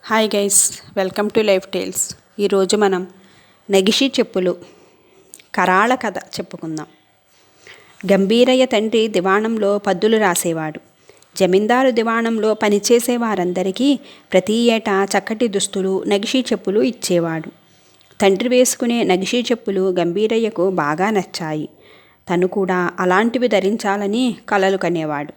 Hi guys, welcome to life tales. ఈరోజు మనం నగిషి చెప్పులు కరాళ కథ చెప్పుకుందాం. గంభీరయ్య తండ్రి దివాణంలో పద్దులు రాసేవాడు. జమీందారు దివాణంలో పనిచేసే వారందరికీ ప్రతి ఏటా చక్కటి దుస్తులు, నగిషి చెప్పులు ఇచ్చేవాడు. తండ్రి వేసుకునే నగిషి చెప్పులు గంభీరయ్యకు బాగా నచ్చాయి. తను కూడా అలాంటివి ధరించాలని కలలు కనేవాడు.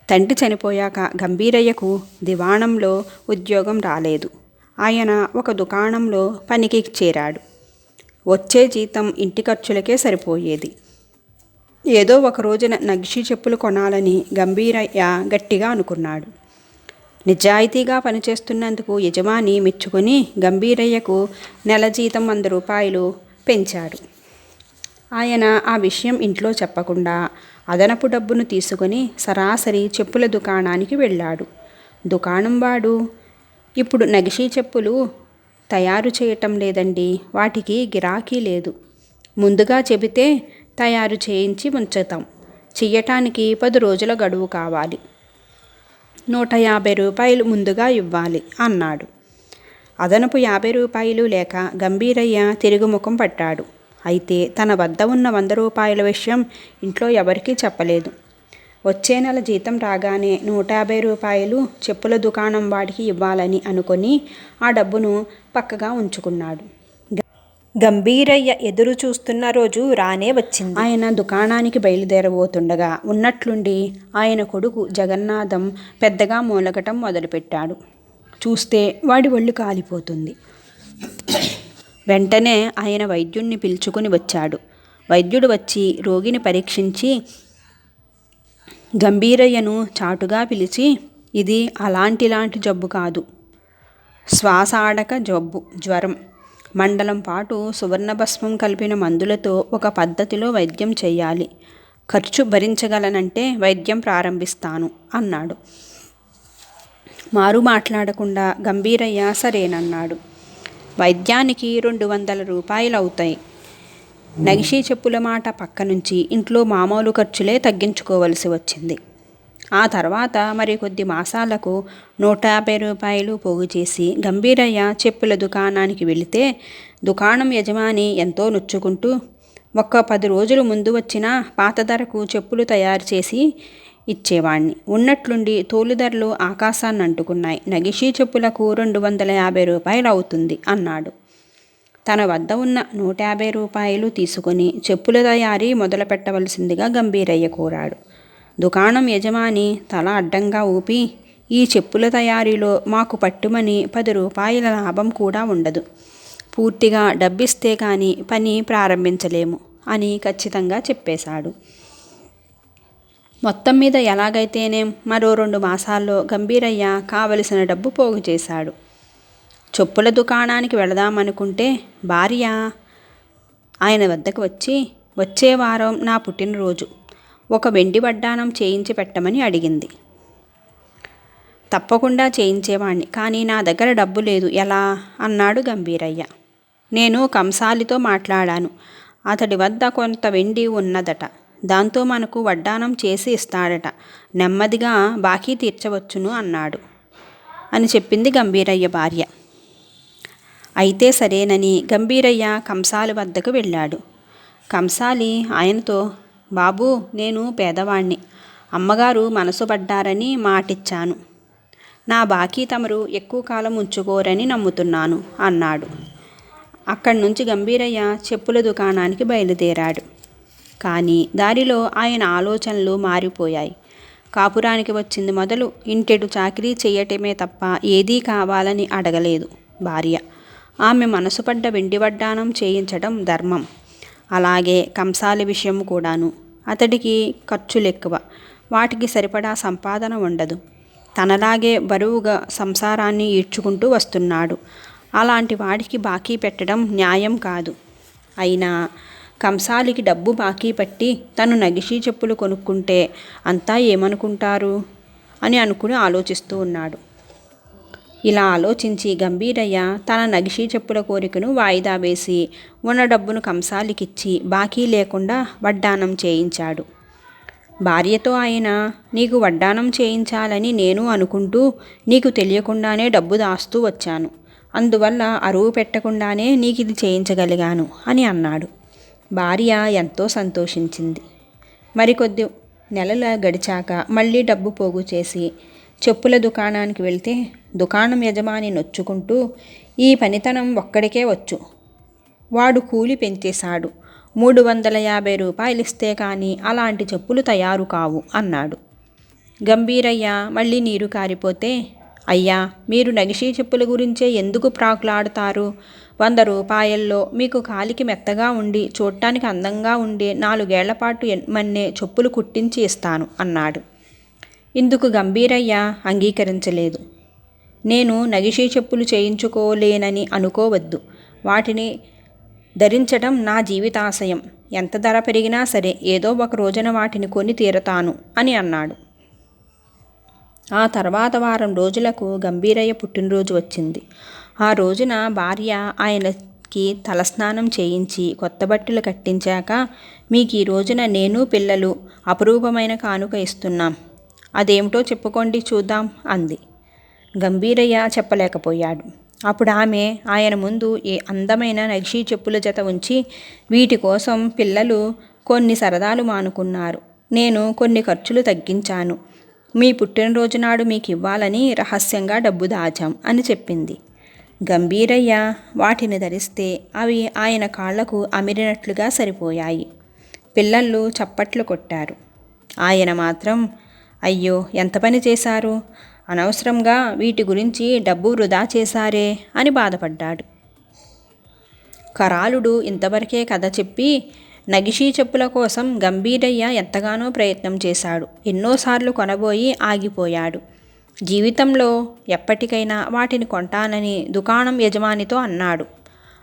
తండ్రి చనిపోయాక గంభీరయ్యకు దివాణంలో ఉద్యోగం రాలేదు. ఆయన ఒక దుకాణంలో పనికి చేరాడు. వచ్చే జీతం ఇంటి ఖర్చులకే సరిపోయేది. ఏదో ఒక రోజున నగిషి చెప్పులు కొనాలని గంభీరయ్య గట్టిగా అనుకున్నాడు. నిజాయితీగా పనిచేస్తున్నందుకు యజమాని మెచ్చుకొని గంభీరయ్యకు నెల జీతం 100 రూపాయలు పెంచాడు. ఆయన ఆ విషయం ఇంట్లో చెప్పకుండా అదనపు డబ్బును తీసుకొని సరాసరి చెప్పుల దుకాణానికి వెళ్ళాడు. దుకాణం వాడు, ఇప్పుడు నగిషి చెప్పులు తయారు చేయటం లేదండి, వాటికి గిరాకీ లేదు. ముందుగా చెబితే తయారు చేయించి ఉంచుతాం. చెయ్యటానికి 10 రోజుల గడువు కావాలి. 150 రూపాయలు ముందుగా ఇవ్వాలి అన్నాడు. అదనపు 50 రూపాయలు లేక గంభీరయ్య తిరుగుముఖం పట్టాడు. అయితే తన వద్ద ఉన్న 100 రూపాయల విషయం ఇంట్లో ఎవరికీ చెప్పలేదు. వచ్చే నెల జీతం రాగానే 150 రూపాయలు చెప్పుల దుకాణం వాడికి ఇవ్వాలని అనుకొని ఆ డబ్బును పక్కగా ఉంచుకున్నాడు. గంభీరయ్య ఎదురు చూస్తున్న రోజు రానే వచ్చింది. ఆయన దుకాణానికి బయలుదేరబోతుండగా ఉన్నట్లుండి ఆయన కొడుకు జగన్నాథం పెద్దగా మూలగటం మొదలుపెట్టాడు. చూస్తే వాడి ఒళ్ళు కాలిపోతుంది. వెంటనే ఆయన వైద్యుణ్ణి పిలుచుకుని వచ్చాడు. వైద్యుడు వచ్చి రోగిని పరీక్షించి గంభీరయ్యను చాటుగా పిలిచి, ఇది అలాంటి జబ్బు కాదు, శ్వాస ఆడక జబ్బు, జ్వరం. మండలం పాటు సువర్ణభస్మం కలిపిన మందులతో ఒక పద్ధతిలో వైద్యం చేయాలి. ఖర్చు భరించగలనంటే వైద్యం ప్రారంభిస్తాను అన్నాడు. మారు మాట్లాడకుండా గంభీరయ్య సరేనన్నాడు. వైద్యానికి 200 రూపాయలు అవుతాయి. నగిషి చెప్పుల మాట పక్క నుంచి ఇంట్లో మామూలు ఖర్చులే తగ్గించుకోవలసి వచ్చింది. ఆ తర్వాత మరికొద్ది మాసాలకు 150 రూపాయలు పోగు చేసి గంభీరయ్య చెప్పుల దుకాణానికి వెళితే దుకాణం యజమాని ఎంతో నొచ్చుకుంటూ, ఒక్క 10 రోజులు ముందు వచ్చినా పాత ధరకు చెప్పులు తయారు చేసి ఇచ్చేవాణ్ణి. ఉన్నట్లుండి తోలు ధరలు ఆకాశాన్ని అంటుకున్నాయి. నగిషి చెప్పులకు 250 రూపాయలు అవుతుంది అన్నాడు. తన వద్ద ఉన్న 150 రూపాయలు తీసుకొని చెప్పుల తయారీ మొదలు పెట్టవలసిందిగా గంభీరయ్య కోరాడు. దుకాణం యజమాని తల అడ్డంగా ఊపి, ఈ చెప్పుల తయారీలో మాకు పట్టుమని 10 రూపాయల లాభం కూడా ఉండదు. పూర్తిగా డబ్బిస్తే కానీ పని ప్రారంభించలేము అని ఖచ్చితంగా చెప్పేశాడు. మొత్తం మీద ఎలాగైతేనేం మరో 2 మాసాల్లో గంభీరయ్య కావలసిన డబ్బు పోగు చేశాడు. చెప్పుల దుకాణానికి వెళదామనుకుంటే భార్య ఆయన వద్దకు వచ్చి, వచ్చే వారం నా పుట్టినరోజు, ఒక వెండి వడ్డానం చేయించి పెట్టమని అడిగింది. తప్పకుండా చేయించేవాణ్ణి, కానీ నా దగ్గర డబ్బు లేదు, ఎలా అన్నాడు గంభీరయ్య. నేను కంసాలితో మాట్లాడాను. అతడి వద్ద కొంత వెండి ఉన్నదట. దాంతో మనకు వడ్డానం చేసి ఇస్తాడట. నెమ్మదిగా బాకీ తీర్చవచ్చును అన్నాడు అని చెప్పింది గంభీరయ్య భార్య. అయితే సరేనని గంభీరయ్య కంసాలి వద్దకు వెళ్ళాడు. కంసాలి ఆయనతో, బాబూ, నేను పేదవాణ్ణి, అమ్మగారు మనసు పడ్డారని మాటిచ్చాను. నా బాకీ తమరు ఎక్కువ కాలం ఉంచుకోరని నమ్ముతున్నాను అన్నాడు. అక్కడి నుంచి గంభీరయ్య చెప్పుల దుకాణానికి బయలుదేరాడు. కానీ దారిలో ఆయన ఆలోచనలు మారిపోయాయి. కాపురానికి వచ్చింది మొదలు ఇంటెడు చాకిరీ చేయటమే తప్ప ఏదీ కావాలని అడగలేదు భార్య. ఆమె మనసు పడ్డ వెండి వడ్డానం చేయించడం ధర్మం. అలాగే కంసాలి విషయం కూడాను. అతడికి ఖర్చులెక్కువ, వాటికి సరిపడా సంపాదన ఉండదు. తనలాగే బరువుగా సంసారాన్ని ఈడ్చుకుంటూ వస్తున్నాడు. అలాంటి వాడికి బాకీ పెట్టడం న్యాయం కాదు. అయినా కంసాలికి డబ్బు బాకీ పట్టి తను నగిషి చెప్పులు కొనుక్కుంటే అంతా ఏమనుకుంటారు అని అనుకుని ఆలోచిస్తూ ఉన్నాడు. ఇలా ఆలోచించి గంభీరయ్య తన నగిషి చెప్పుల కోరికను వాయిదా వేసి ఉన్న డబ్బును కంసాలికిచ్చి బాకీ లేకుండా వడ్డానం చేయించాడు. భార్యతో ఆయన నీకు వడ్డానం చేయించాలని నేను అనుకుంటూ నీకు తెలియకుండానే డబ్బు దాస్తూ వచ్చాను. అందువల్ల అరువు పెట్టకుండానే నీకు ఇది చేయించగలిగాను అని అన్నాడు. భార్య ఎంతో సంతోషించింది. మరికొద్ది నెలల గడిచాక మళ్ళీ డబ్బు పోగు చేసి చెప్పుల దుకాణానికి వెళ్తే దుకాణం యజమాని నొచ్చుకుంటూ, ఈ పనితనం ఒక్కడికే వచ్చు, వాడు కూలి పెంచేశాడు, 350 రూపాయలు ఇస్తే కానీ అలాంటి చెప్పులు తయారు కావు అన్నాడు. గంభీరయ్య మళ్ళీ నీరు కారిపోతే, అయ్యా, మీరు నగిషీ చెప్పుల గురించే ఎందుకు ప్రాకులాడతారు? 100 రూపాయల్లో మీకు కాలికి మెత్తగా ఉండి చూడటానికి అందంగా ఉండే 4 ఏళ్లపాటు మన్నే చెప్పులు కుట్టించి ఇస్తాను అన్నాడు. ఇందుకు గంభీరయ్య అంగీకరించలేదు. నేను నగిషీ చెప్పులు చేయించుకోలేనని అనుకోవద్దు. వాటిని ధరించడం నా జీవితాశయం. ఎంత ధర పెరిగినా సరే ఏదో ఒక రోజున వాటిని కొని తీరతాను అని అన్నాడు. ఆ తర్వాత వారం రోజులకు గంభీరయ్య పుట్టినరోజు వచ్చింది. ఆ రోజున భార్య ఆయనకి తలస్నానం చేయించి కొత్త బట్టలు కట్టించాక, మీకు ఈ రోజున నేను పిల్లలు అపురూపమైన కానుక ఇస్తున్నాం, అదేమిటో చెప్పుకోండి చూద్దాం అంది. గంభీరయ్య చెప్పలేకపోయాడు. అప్పుడు ఆమె ఆయన ముందు ఏ అందమైన నగిషీ చెప్పుల జత ఉంచి, వీటి కోసం పిల్లలు కొన్ని సరదాలు మానుకున్నారు, నేను కొన్ని ఖర్చులు తగ్గించాను, మీ పుట్టినరోజు నాడు మీకు ఇవ్వాలని రహస్యంగా డబ్బు దాచాం అని చెప్పింది. గంభీరయ్య వాటిని ధరిస్తే అవి ఆయన కాళ్లకు అమిరినట్లుగా సరిపోయాయి. పిల్లలు చప్పట్లు కొట్టారు. ఆయన మాత్రం, అయ్యో, ఎంత పని చేశారు, అనవసరంగా వీటి గురించి డబ్బు వృధా చేశారే అని బాధపడ్డాడు. కరాళుడు ఇంతవరకే కథ చెప్పి, నగిషీ చెప్పుల కోసం గంభీరయ్య ఎంతగానో ప్రయత్నం చేశాడు. ఎన్నోసార్లు కొనబోయి ఆగిపోయాడు. జీవితంలో ఎప్పటికైనా వాటిని కొంటానని దుకాణం యజమానితో అన్నాడు.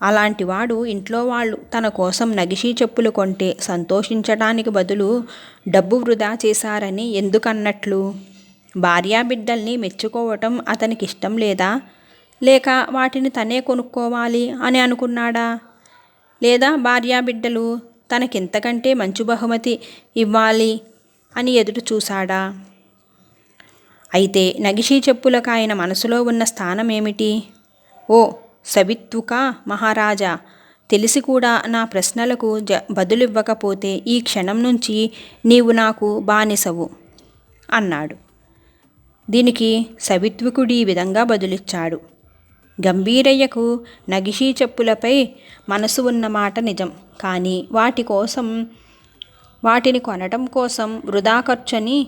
అలాంటివాడు ఇంట్లో వాళ్ళు తన కోసం నగిషీ చెప్పులు కొంటే సంతోషించడానికి బదులు డబ్బు వృధా చేశారని ఎందుకన్నట్లు? భార్యాబిడ్డల్ని మెచ్చుకోవటం అతనికి ఇష్టం లేదా? లేక వాటిని తనే కొనుక్కోవాలి అని అనుకున్నాడా? లేదా భార్యాబిడ్డలు తనకింతకంటే మంచి బహుమతి ఇవ్వాలి అని ఎదురు చూశాడా? అయితే నగిషీ చెప్పులకు ఆయన మనసులో ఉన్న స్థానం ఏమిటి? ఓ సవిత్వుకా మహారాజా, తెలిసి కూడా నా ప్రశ్నలకు బదులివ్వకపోతే ఈ క్షణం నుంచి నీవు నాకు బానిసవు అన్నాడు. దీనికి సవిత్వికుడు ఈ విధంగా బదులిచ్చాడు. గంభీరయ్యకు నగిషీ చెప్పులపై మనసు ఉన్నమాట నిజం, కానీ వాటిని కొనటం కోసం వృధా ఖర్చని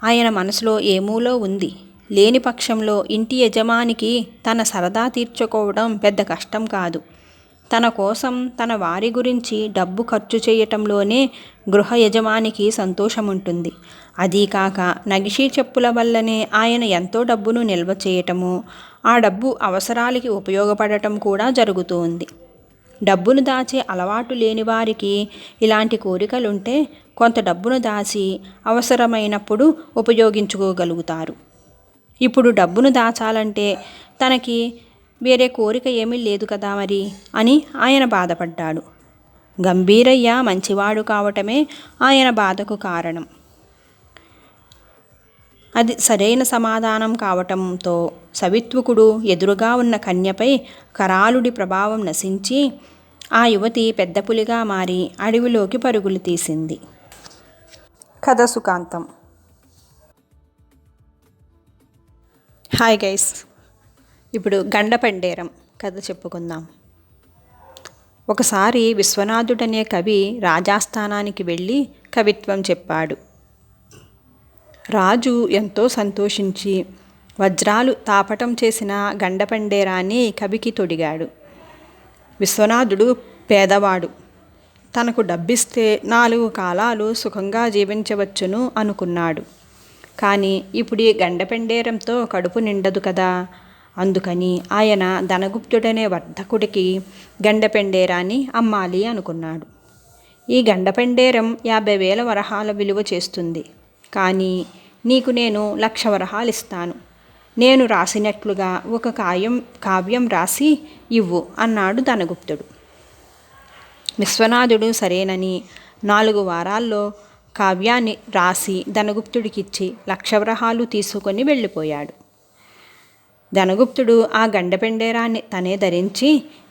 ఆయన మనసులో ఏమూలో ఉంది. లేని పక్షంలో ఇంటి యజమానికి తన సరదా తీర్చుకోవడం పెద్ద కష్టం కాదు. తన కోసం తన వారి గురించి డబ్బు ఖర్చు చేయటంలోనే గృహ యజమానికి సంతోషముంటుంది. అదీ కాక నగిషీ చెప్పుల వల్లనే ఆయన ఎంతో డబ్బును నిల్వ చేయటము, ఆ డబ్బు అవసరాలకి ఉపయోగపడటం కూడా జరుగుతుంది. డబ్బును దాచే అలవాటు లేని వారికి ఇలాంటి కోరికలుంటే కొంత డబ్బును దాచి అవసరమైనప్పుడు ఉపయోగించుకోగలుగుతారు. ఇప్పుడు డబ్బును దాచాలంటే తనకి వేరే కోరిక ఏమీ లేదు కదా మరి అని ఆయన బాధపడ్డాడు. గంభీరయ్య మంచివాడు కావటమే ఆయన బాధకు కారణం. అది సరైన సమాధానం కావటంతో సవిత్వకుడు ఎదురుగా ఉన్న కన్యపై కరాళుడి ప్రభావం నశించి ఆ యువతి పెద్ద పులిగా మారి అడవిలోకి పరుగులు తీసింది. కథ సుఖాంతం. హాయ్ గైస్, ఇప్పుడు గండపెండేరం కథ చెప్పుకుందాం. ఒకసారి విశ్వనాథుడనే కవి రాజాస్థానానికి వెళ్ళి కవిత్వం చెప్పాడు. రాజు ఎంతో సంతోషించి వజ్రాలు తాపటం చేసిన గండపెండేరాన్ని కవికి తొడిగాడు. విశ్వనాథుడు పేదవాడు, తనకు డబ్బిస్తే 4 కాలాలు సుఖంగా జీవించవచ్చును అనుకున్నాడు. కానీ ఇప్పుడు ఈ గండపెండేరంతో కడుపు నిండదు కదా. అందుకని ఆయన ధనగుప్తుడనే వర్ధకుడికి గండపెండేరాన్ని అమ్మాలి అనుకున్నాడు. ఈ గండపెండేరం 50,000 వరహాల విలువ చేస్తుంది. కానీ నీకు నేను 1,00,000 వరహాలు ఇస్తాను. నేను రాసినట్లుగా ఒక కావ్యం రాసి ఇవ్వు అన్నాడు ధనగుప్తుడు. విశ్వనాథుడు సరేనని 4 వారాల్లో కావ్యాన్ని రాసి ధనగుప్తుడికిచ్చి 1,00,000 వరహాలు తీసుకొని వెళ్ళిపోయాడు. ధనగుప్తుడు ఆ గండపెండేరాన్ని తనే ధరించి,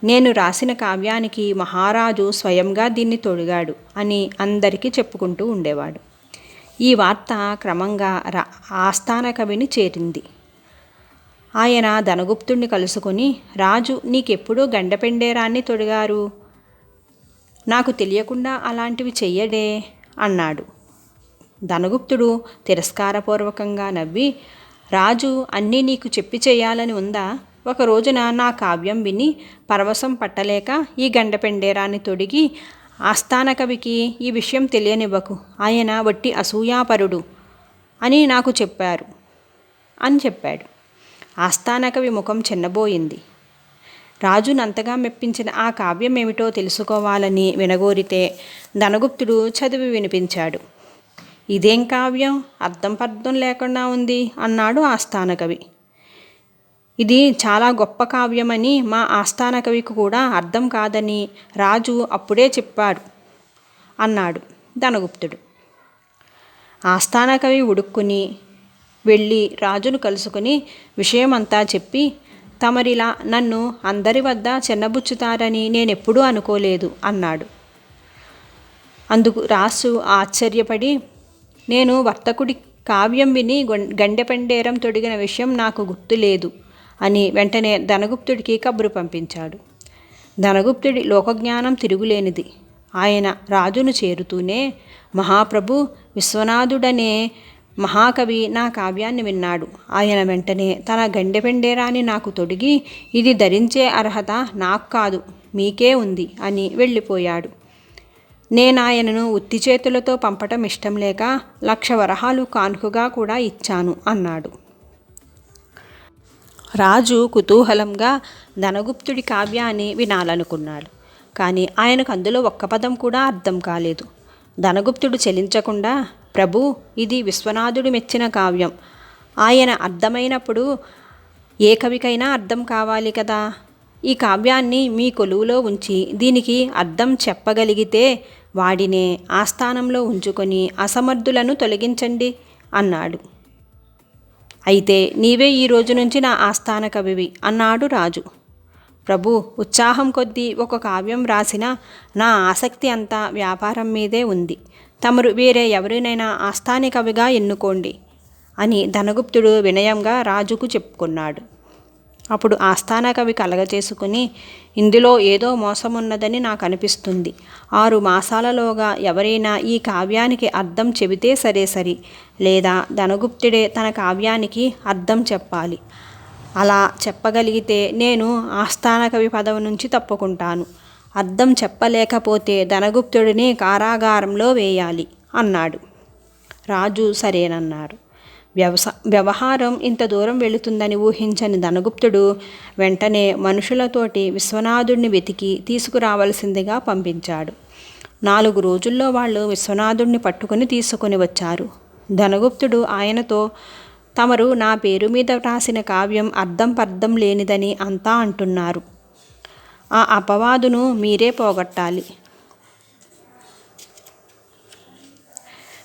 నేను రాసిన కావ్యానికి మహారాజు స్వయంగా దీన్ని తొడిగాడు అని అందరికీ చెప్పుకుంటూ ఉండేవాడు. ఈ వార్త క్రమంగా ఆస్థాన కవిని చేరింది. ఆయన ధనగుప్తుడిని కలుసుకొని, రాజు నీకెప్పుడూ గండపెండేరాన్ని తొడిగారు, నాకు తెలియకుండా అలాంటివి చెయ్యడే అన్నాడు. ధనగుప్తుడు తిరస్కారపూర్వకంగా నవ్వి, రాజు అన్నీ నీకు చెప్పి చేయాలని ఉందా? ఒక రోజున నా కావ్యం విని పరవశం పట్టలేక ఈ గండపెండేరాన్ని తొడిగి ఆస్థాన కవికి ఈ విషయం తెలియనివ్వకు, ఆయన వట్టి అసూయాపరుడు అని నాకు చెప్పారు అని చెప్పాడు. ఆస్థాన కవి ముఖం చిన్నబోయింది. రాజునంతగా మెప్పించిన ఆ కావ్యం ఏమిటో తెలుసుకోవాలని వినగోరితే ధనగుప్తుడు చదివి వినిపించాడు. ఇదేం కావ్యం, అర్థం పర్థం లేకుండా ఉంది అన్నాడు ఆస్థాన కవి. ఇది చాలా గొప్ప కావ్యమని మా ఆస్థాన కవికి కూడా అర్థం కాదని రాజు అప్పుడే చెప్పాడు అన్నాడు ధనగుప్తుడు. ఆస్థాన కవి ఉడుక్కుని వెళ్ళి రాజును కలుసుకుని విషయమంతా చెప్పి, తమరిలా నన్ను అందరి వద్ద చిన్నబుచ్చుతారని నేనెప్పుడూ అనుకోలేదు అన్నాడు. అందుకు రాజు ఆశ్చర్యపడి, నేను వర్తకుడి కావ్యం విని గండెపెండేరం తొడిగిన విషయం నాకు గుర్తులేదు అని వెంటనే ధనగుప్తుడికి కబురు పంపించాడు. ధనగుప్తుడి లోకజ్ఞానం తిరుగులేనిది. ఆయన రాజును చేరుతూనే, మహాప్రభు, విశ్వనాథుడనే మహాకవి నా కావ్యాన్ని విన్నాడు. ఆయన వెంటనే తన గండెపెండేరాన్ని నాకు తొడిగి, ఇది ధరించే అర్హత నాకు కాదు, మీకే ఉంది అని వెళ్ళిపోయాడు. నేనాయనను ఉత్తి చేతులతో పంపటం ఇష్టం లేక 1,00,000 వరహాలు కానుకగా కూడా ఇచ్చాను అన్నాడు. రాజు కుతూహలంగా ధనగుప్తుడి కావ్యాన్ని వినాలనుకున్నాడు. కానీ ఆయనకు అందులో ఒక్క పదం కూడా అర్థం కాలేదు. ధనగుప్తుడు చెలించకుండా, ప్రభు, ఇది విశ్వనాథుడు మెచ్చిన కావ్యం. ఆయన అర్థమైనప్పుడు ఏ కవికైనా అర్థం కావాలి కదా. ఈ కావ్యాన్ని మీ కొలువులో ఉంచి దీనికి అర్థం చెప్పగలిగితే వాడినే ఆస్థానంలో ఉంచుకొని అసమర్థులను తొలగించండి అన్నాడు. అయితే నీవే ఈ రోజు నుంచి నా ఆస్థాన కవివి అన్నాడు రాజు. ప్రభు, ఉత్సాహం కొద్దీ ఒక కావ్యం రాసిన నా ఆసక్తి అంతా వ్యాపారం మీదే ఉంది. తమరు వేరే ఎవరినైనా ఆస్థాన కవిగా ఎన్నుకోండి అని ధనగుప్తుడు వినయంగా రాజుకు చెప్పుకున్నాడు. అప్పుడు ఆస్థాన కవి కలగచేసుకుని, ఇందులో ఏదో మోసమున్నదని నాకు అనిపిస్తుంది. 6 మాసాలలోగా ఎవరైనా ఈ కావ్యానికి అర్థం చెబితే సరే, లేదా ధనగుప్తుడే తన కావ్యానికి అర్థం చెప్పాలి. అలా చెప్పగలిగితే నేను ఆస్థాన కవి పదవి నుంచి తప్పుకుంటాను. అర్థం చెప్పలేకపోతే ధనగుప్తుడిని కారాగారంలో వేయాలి అన్నాడు. రాజు సరేనన్నారు. వ్యవహారం ఇంత దూరం వెళుతుందని ఊహించని ధనగుప్తుడు వెంటనే మనుషులతోటి విశ్వనాథుడిని వెతికి తీసుకురావలసిందిగా పంపించాడు. 4 రోజుల్లో వాళ్ళు విశ్వనాథుడిని పట్టుకుని తీసుకొని వచ్చారు. ధనగుప్తుడు ఆయనతో, తమరు నా పేరు మీద రాసిన కావ్యం అర్థం పర్థం లేనిదని అంతా అంటున్నారు. ఆ అపవాదును మీరే పోగొట్టాలి.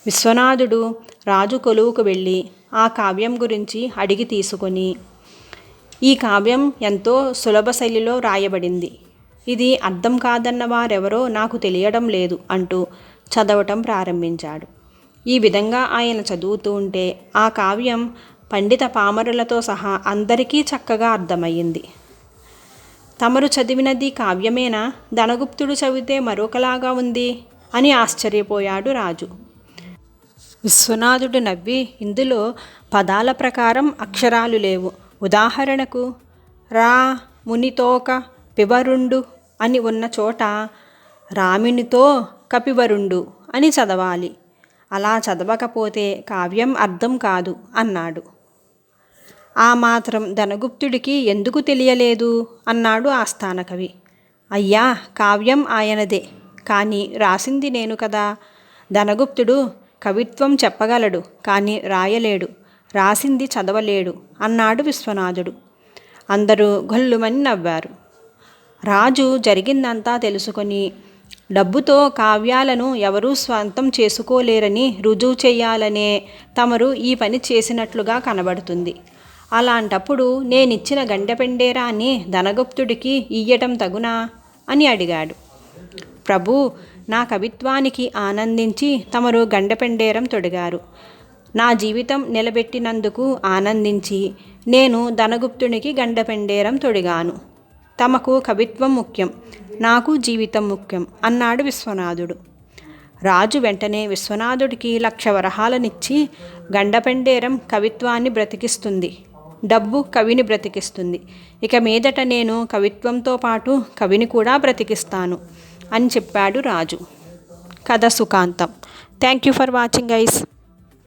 విశ్వనాథుడు రాజు కొలువుకు వెళ్ళి ఆ కావ్యం గురించి అడిగి తీసుకొని, ఈ కావ్యం ఎంతో సులభ శైలిలో రాయబడింది, ఇది అర్థం కాదన్న వారెవరో నాకు తెలియడం లేదు అంటూ చదవటం ప్రారంభించాడు. ఈ విధంగా ఆయన చదువుతూ ఉంటే ఆ కావ్యం పండిత పామరులతో సహా అందరికీ చక్కగా అర్థమయ్యింది. తమరు చదివినది కావ్యమేనా? ధనగుప్తుడు చదివితే మరొకలాగా ఉంది అని ఆశ్చర్యపోయాడు రాజు. విశ్వనాథుడు నవ్వి, ఇందులో పదాల ప్రకారం అక్షరాలు లేవు. ఉదాహరణకు రా మునితోక పివరుండు అని ఉన్న చోట రామినితో కపివరుండు అని చదవాలి. అలా చదవకపోతే కావ్యం అర్థం కాదు అన్నాడు. ఆ మాత్రం ధనగుప్తుడికి ఎందుకు తెలియలేదు అన్నాడు ఆస్థాన కవి. అయ్యా, కావ్యం ఆయనదే, కానీ రాసింది నేను కదా. ధనగుప్తుడు కవిత్వం చెప్పగలడు, కానీ రాయలేడు, రాసింది చదవలేడు అన్నాడు విశ్వనాథుడు. అందరూ గొల్లుమని నవ్వారు. రాజు జరిగిందంతా తెలుసుకొని డబ్బుతో కావ్యాలను ఎవరూ స్వంతం చేసుకోలేరని రుజువు చేయాలనే తమరు ఈ పని చేసినట్లుగా కనబడుతుంది. అలాంటప్పుడు నేనిచ్చిన గండపెండేరాన్ని ధనగుప్తుడికి ఇయ్యటం తగునా అని అడిగాడు. ప్రభు, నా కవిత్వానికి ఆనందించి తమరు గండపెండేరం తొడిగారు. నా జీవితం నిలబెట్టినందుకు ఆనందించి నేను ధనగుప్తునికి గండపెండేరం తొడిగాను. తమకు కవిత్వం ముఖ్యం, నాకు జీవితం ముఖ్యం అన్నాడు విశ్వనాథుడు. రాజు వెంటనే విశ్వనాథుడికి 1,00,000 వరహాలనిచ్చి, గండపెండేరం కవిత్వాన్ని బ్రతికిస్తుంది, డబ్బు కవిని బ్రతికిస్తుంది, ఇక మీదట నేను కవిత్వంతో పాటు కవిని కూడా బ్రతికిస్తాను అని చెప్పాడు రాజు. కథ సుఖాంతం. Thank you for watching guys.